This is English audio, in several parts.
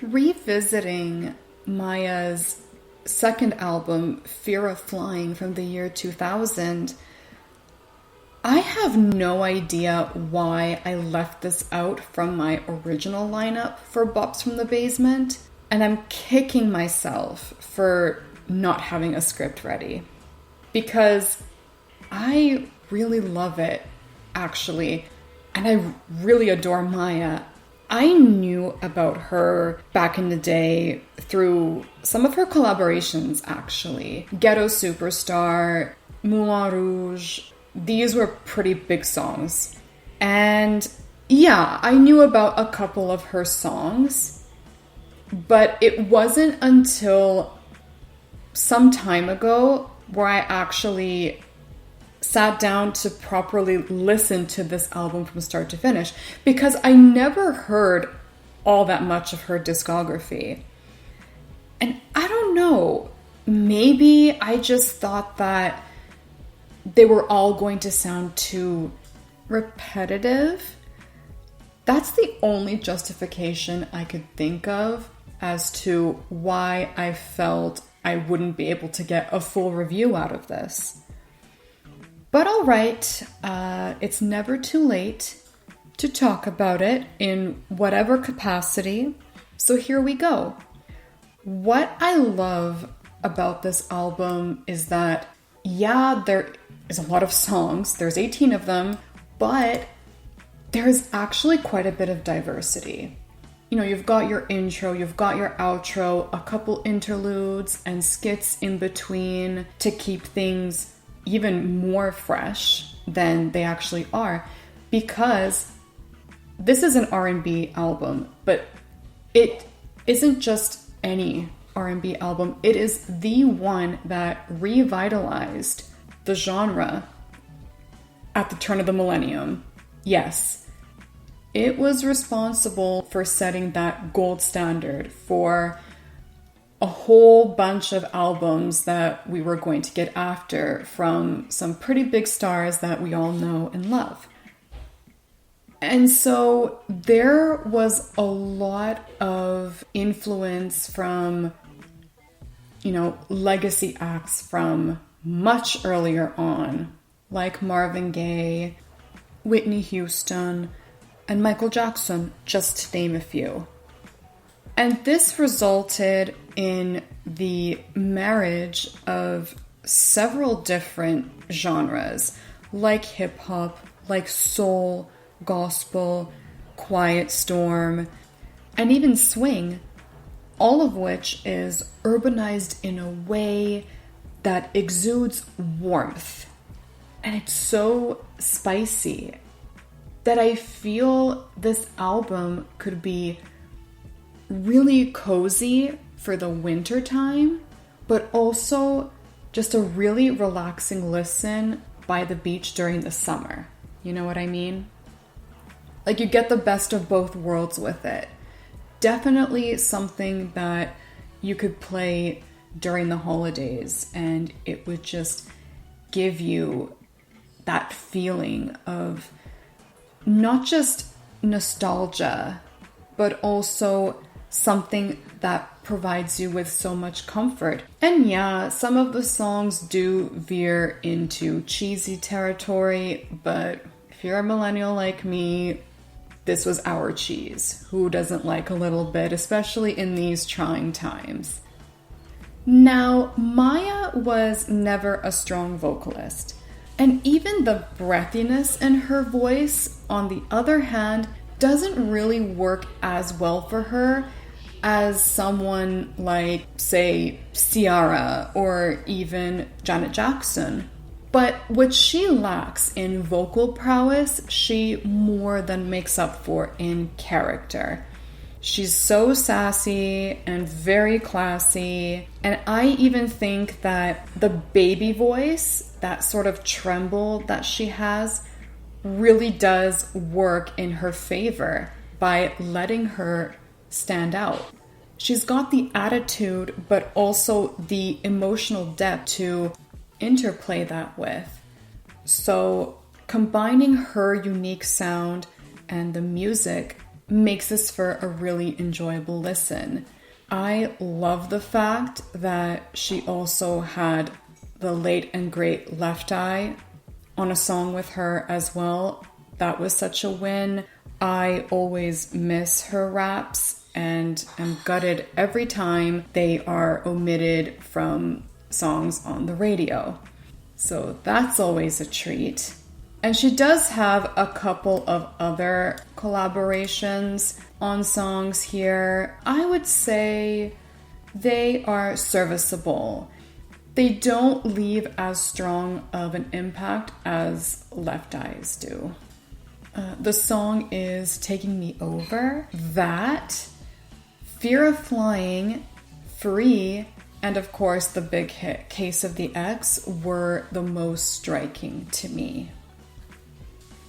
Revisiting Maya's second album, Fear of Flying, from the year 2000, I have no idea why I left this out from my original lineup for Bops from the Basement, and I'm kicking myself for not having a script ready. Because I really love it, actually, and I really adore Maya. I knew about her back in the day through some of her collaborations, actually. Ghetto Superstar, Moulin Rouge. These were pretty big songs. And yeah, I knew about a couple of her songs, but it wasn't until some time ago where I actually sat down to properly listen to this album from start to finish, because I never heard all that much of her discography. And I don't know, maybe I just thought that they were all going to sound too repetitive. That's the only justification I could think of as to why I felt I wouldn't be able to get a full review out of this. But all right, it's never too late to talk about it in whatever capacity. So here we go. What I love about this album is that, yeah, there is a lot of songs. There's 18 of them, but there's actually quite a bit of diversity. You know, you've got your intro, you've got your outro, a couple interludes and skits in between to keep things even more fresh than they actually are, because this is an R&B album, but it isn't just any R&B album. It is the one that revitalized the genre at the turn of the millennium. Yes, it was responsible for setting that gold standard for a whole bunch of albums that we were going to get after from some pretty big stars that we all know and love. And so there was a lot of influence from, you know, legacy acts from much earlier on, like Marvin Gaye, Whitney Houston, and Michael Jackson, just to name a few. And this resulted in the marriage of several different genres, like hip-hop, like soul, gospel, quiet storm, and even swing, all of which is urbanized in a way that exudes warmth. And it's so spicy that I feel this album could be really cozy for the winter time, but also just a really relaxing listen by the beach during the summer. You know what I mean? Like, you get the best of both worlds with it. Definitely something that you could play during the holidays, and it would just give you that feeling of not just nostalgia, but also something that provides you with so much comfort. And yeah, some of the songs do veer into cheesy territory, but if you're a millennial like me, this was our cheese. Who doesn't like a little bit, especially in these trying times? Now, Maya was never a strong vocalist, and even the breathiness in her voice, on the other hand, doesn't really work as well for her as someone like, say, Ciara or even Janet Jackson. But what she lacks in vocal prowess, she more than makes up for in character. She's so sassy and very classy, and I even think that the baby voice, that sort of tremble that she has, really does work in her favor by letting her stand out. She's got the attitude, but also the emotional depth to interplay that with. So combining her unique sound and the music makes this for a really enjoyable listen. I love the fact that she also had the late and great Left Eye on a song with her as well. That was such a win. I always miss her raps and am gutted every time they are omitted from songs on the radio. So that's always a treat. And she does have a couple of other collaborations on songs here. I would say they are serviceable. They don't leave as strong of an impact as Left Eyes do. The song is Taking Me Over. That, Fear of Flying, Free, and of course the big hit Case of the Ex were the most striking to me.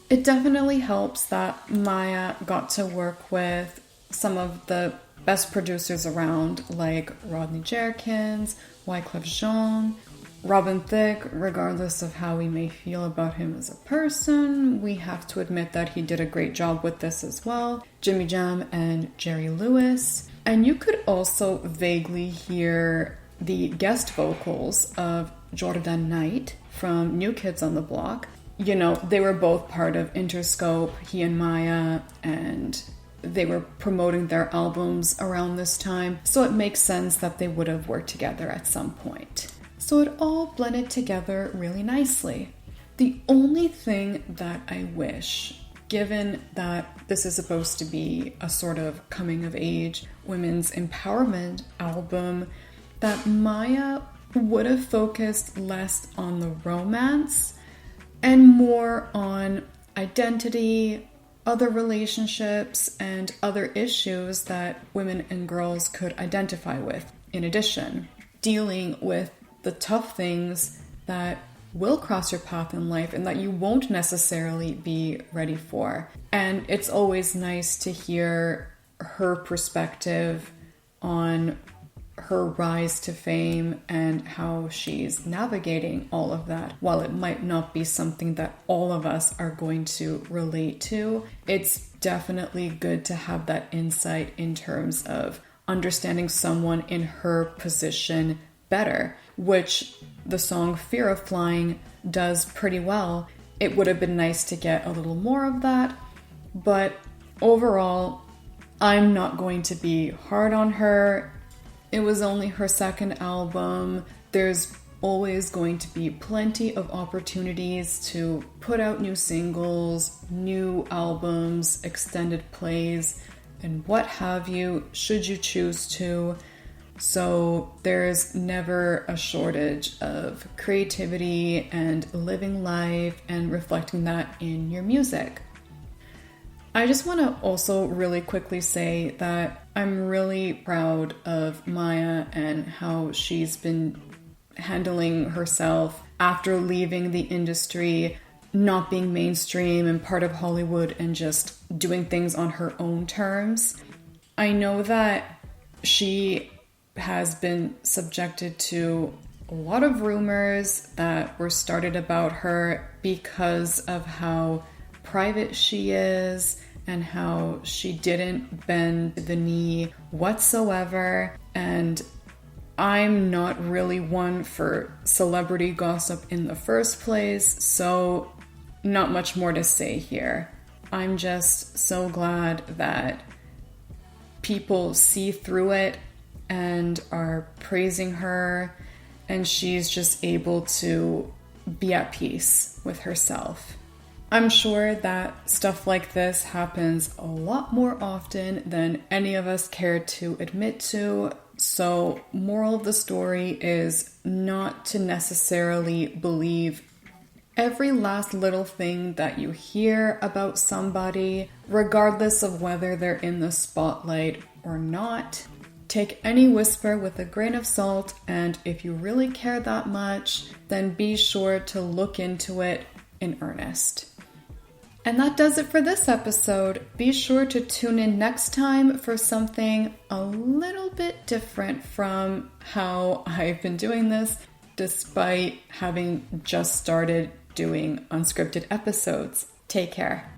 It definitely helps that Maya got to work with some of the best producers around, like Rodney Jerkins, Wyclef Jean, Robin Thicke. Regardless of how we may feel about him as a person, we have to admit that he did a great job with this as well. Jimmy Jam and Jerry Lewis. And you could also vaguely hear the guest vocals of Jordan Knight from New Kids on the Block. You know, they were both part of Interscope, he and Maya, and they were promoting their albums around this time, so it makes sense that they would have worked together at some point. So it all blended together really nicely. The only thing that I wish, given that this is supposed to be a sort of coming of age women's empowerment album, that Maya would have focused less on the romance and more on identity, other relationships, and other issues that women and girls could identify with. In addition, dealing with the tough things that will cross your path in life and that you won't necessarily be ready for. And it's always nice to hear her perspective on her rise to fame and how she's navigating all of that. While it might not be something that all of us are going to relate to, it's definitely good to have that insight in terms of understanding someone in her position better, which the song Fear of Flying does pretty well. It would have been nice to get a little more of that, but overall, I'm not going to be hard on her. It was only her second album. There's always going to be plenty of opportunities to put out new singles, new albums, extended plays, and what have you, should you choose to. So there's never a shortage of creativity and living life and reflecting that in your music. I just want to also really quickly say that I'm really proud of Maya and how she's been handling herself after leaving the industry, not being mainstream and part of Hollywood, and just doing things on her own terms. I know that she has been subjected to a lot of rumors that were started about her because of how private she is and how she didn't bend the knee whatsoever. And I'm not really one for celebrity gossip in the first place, so not much more to say here. I'm just so glad that people see through it and are praising her, and she's just able to be at peace with herself. I'm sure that stuff like this happens a lot more often than any of us care to admit to. So, moral of the story is not to necessarily believe every last little thing that you hear about somebody, regardless of whether they're in the spotlight or not. Take any whisper with a grain of salt, and if you really care that much, then be sure to look into it in earnest. And that does it for this episode. Be sure to tune in next time for something a little bit different from how I've been doing this, despite having just started doing unscripted episodes. Take care.